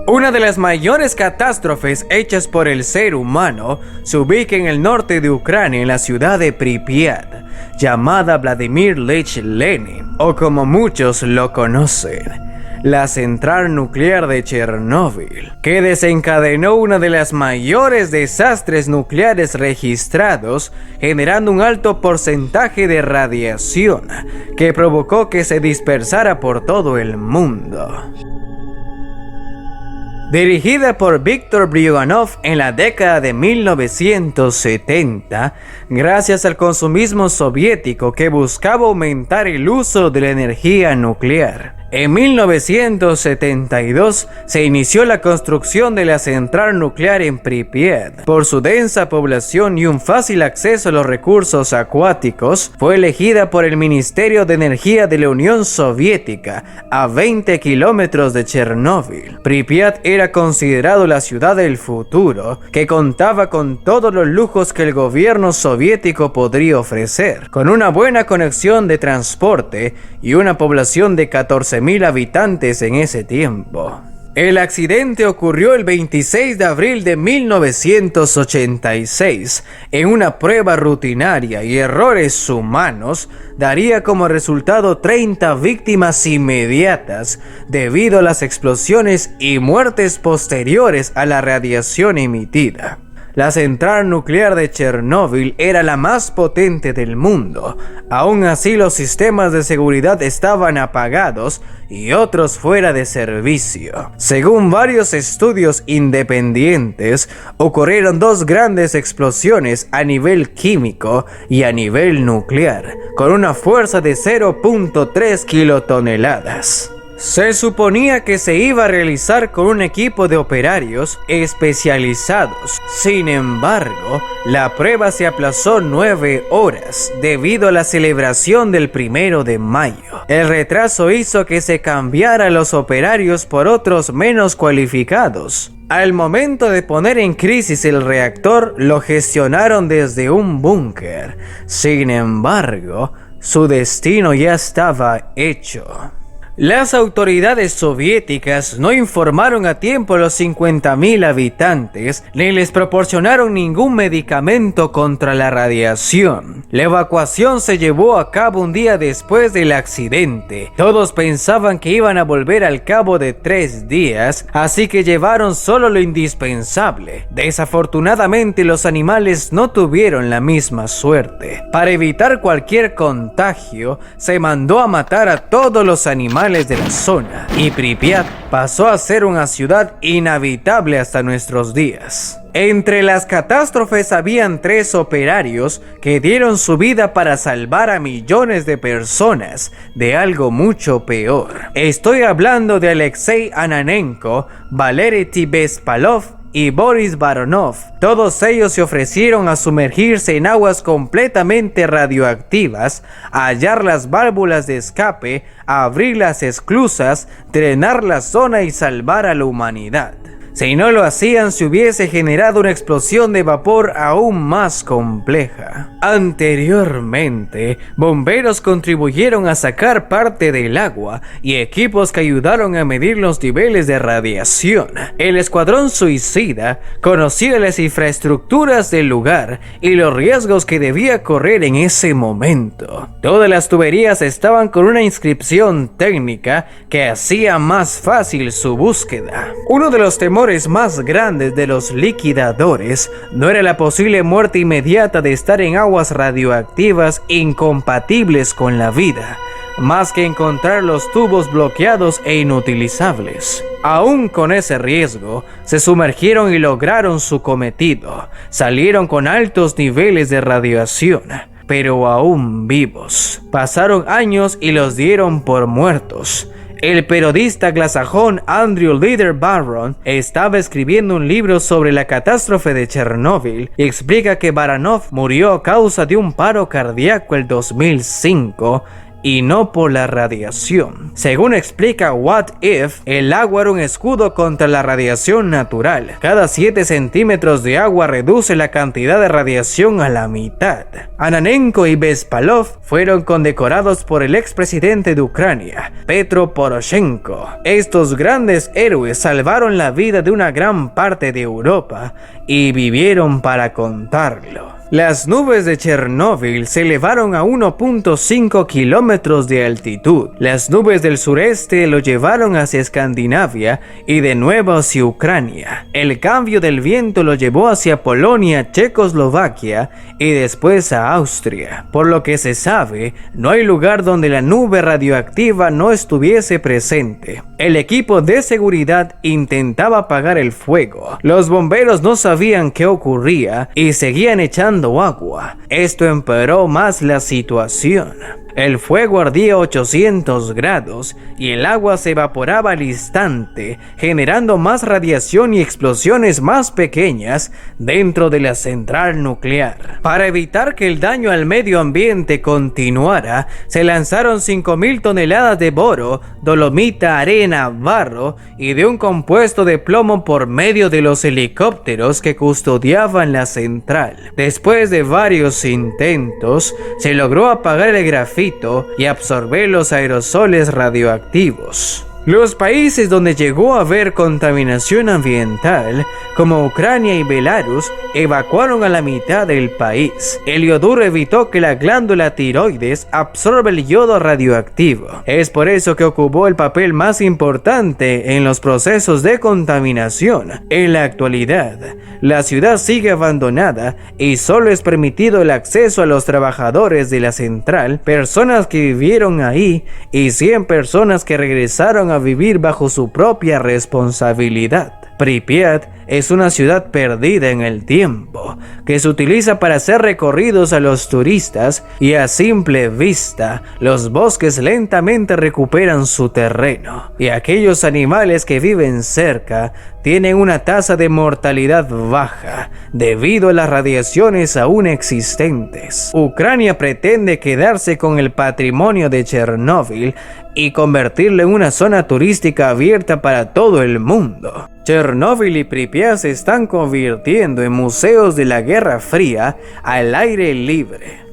Una de las mayores catástrofes hechas por el ser humano se ubica en el norte de Ucrania, en la ciudad de Pripyat, llamada Vladimir Ilich Lenin, o como muchos lo conocen, la central nuclear de Chernóbil, que desencadenó una de las mayores desastres nucleares registrados, generando un alto porcentaje de radiación que provocó que se dispersara por todo el mundo. Dirigida por Viktor Bryukhanov en la década de 1970, gracias al consumismo soviético que buscaba aumentar el uso de la energía nuclear. En 1972 se inició la construcción de la central nuclear en Pripyat. Por su densa población y un fácil acceso a los recursos acuáticos, fue elegida por el Ministerio de Energía de la Unión Soviética, a 20 kilómetros de Chernóbil. Pripyat era considerado la ciudad del futuro, que contaba con todos los lujos que el gobierno soviético podría ofrecer, con una buena conexión de transporte y una población de 14.000 habitantes en ese tiempo. El accidente ocurrió el 26 de abril de 1986. En una prueba rutinaria y errores humanos, daría como resultado 30 víctimas inmediatas debido a las explosiones y muertes posteriores a la radiación emitida. La central nuclear de Chernóbil era la más potente del mundo. Aún así, los sistemas de seguridad estaban apagados y otros fuera de servicio. Según varios estudios independientes, ocurrieron dos grandes explosiones a nivel químico y a nivel nuclear, con una fuerza de 0.3 kilotoneladas. Se suponía que se iba a realizar con un equipo de operarios especializados. Sin embargo, la prueba se aplazó 9 horas debido a la celebración del 1 de mayo. El retraso hizo que se cambiara los operarios por otros menos cualificados. Al momento de poner en crisis el reactor, lo gestionaron desde un búnker. Sin embargo, su destino ya estaba hecho. Las autoridades soviéticas no informaron a tiempo a los 50.000 habitantes ni les proporcionaron ningún medicamento contra la radiación. La evacuación se llevó a cabo un día después del accidente. Todos pensaban que iban a volver al cabo de 3 días, así que llevaron solo lo indispensable. Desafortunadamente, los animales no tuvieron la misma suerte. Para evitar cualquier contagio, se mandó a matar a todos los animales de la zona, y Pripyat pasó a ser una ciudad inhabitable hasta nuestros días. Entre las catástrofes habían 3 operarios que dieron su vida para salvar a millones de personas de algo mucho peor. Estoy hablando de Alexei Ananenko, Valery Tibespalov y Boris Baronov. Todos ellos se ofrecieron a sumergirse en aguas completamente radioactivas, a hallar las válvulas de escape, a abrir las esclusas, drenar la zona y salvar a la humanidad. Si no lo hacían, se hubiese generado una explosión de vapor aún más compleja. Anteriormente, bomberos contribuyeron a sacar parte del agua y equipos que ayudaron a medir los niveles de radiación. El escuadrón suicida conocía las infraestructuras del lugar y los riesgos que debía correr en ese momento. Todas las tuberías estaban con una inscripción técnica que hacía más fácil su búsqueda. Uno de los temores más grandes de los liquidadores no era la posible muerte inmediata de estar en aguas radioactivas incompatibles con la vida, más que encontrar los tubos bloqueados e inutilizables. Aún con ese riesgo, se sumergieron y lograron su cometido. Salieron con altos niveles de radiación, pero aún vivos. Pasaron años y los dieron por muertos. El periodista anglosajón Andrew Leader Barron estaba escribiendo un libro sobre la catástrofe de Chernóbil y explica que Baranov murió a causa de un paro cardíaco el 2005 y no por la radiación. Según explica What If, el agua era un escudo contra la radiación natural. Cada 7 centímetros de agua reduce la cantidad de radiación a la mitad. Ananenko y Bespalov fueron condecorados por el expresidente de Ucrania, Petro Poroshenko. Estos grandes héroes salvaron la vida de una gran parte de Europa y vivieron para contarlo. Las nubes de Chernóbil se elevaron a 1.5 kilómetros de altitud. Las nubes del sureste lo llevaron hacia Escandinavia y de nuevo hacia Ucrania. El cambio del viento lo llevó hacia Polonia, Checoslovaquia y después a Austria. Por lo que se sabe, no hay lugar donde la nube radioactiva no estuviese presente. El equipo de seguridad intentaba apagar el fuego. Los bomberos no sabían qué ocurría y seguían echando agua. Esto empeoró más la situación. El fuego ardía a 800 grados y el agua se evaporaba al instante, generando más radiación y explosiones más pequeñas dentro de la central nuclear. Para evitar que el daño al medio ambiente continuara, se lanzaron 5.000 toneladas de boro, dolomita, arena, barro y de un compuesto de plomo por medio de los helicópteros que custodiaban la central. Después de varios intentos, se logró apagar el grafito y absorber los aerosoles radioactivos. Los países donde llegó a haber contaminación ambiental, como Ucrania y Belarus, evacuaron a la mitad del país. El yoduro evitó que la glándula tiroides absorba el yodo radioactivo. Es por eso que ocupó el papel más importante en los procesos de contaminación. En la actualidad, la ciudad sigue abandonada y solo es permitido el acceso a los trabajadores de la central, personas que vivieron ahí y 100 personas que regresaron a vivir bajo su propia responsabilidad. Pripyat es una ciudad perdida en el tiempo, que se utiliza para hacer recorridos a los turistas y a simple vista, los bosques lentamente recuperan su terreno y aquellos animales que viven cerca tienen una tasa de mortalidad baja debido a las radiaciones aún existentes. Ucrania pretende quedarse con el patrimonio de Chernóbil y convertirlo en una zona turística abierta para todo el mundo. Chernóbil y Pripyat se están convirtiendo en museos de la Guerra Fría al aire libre.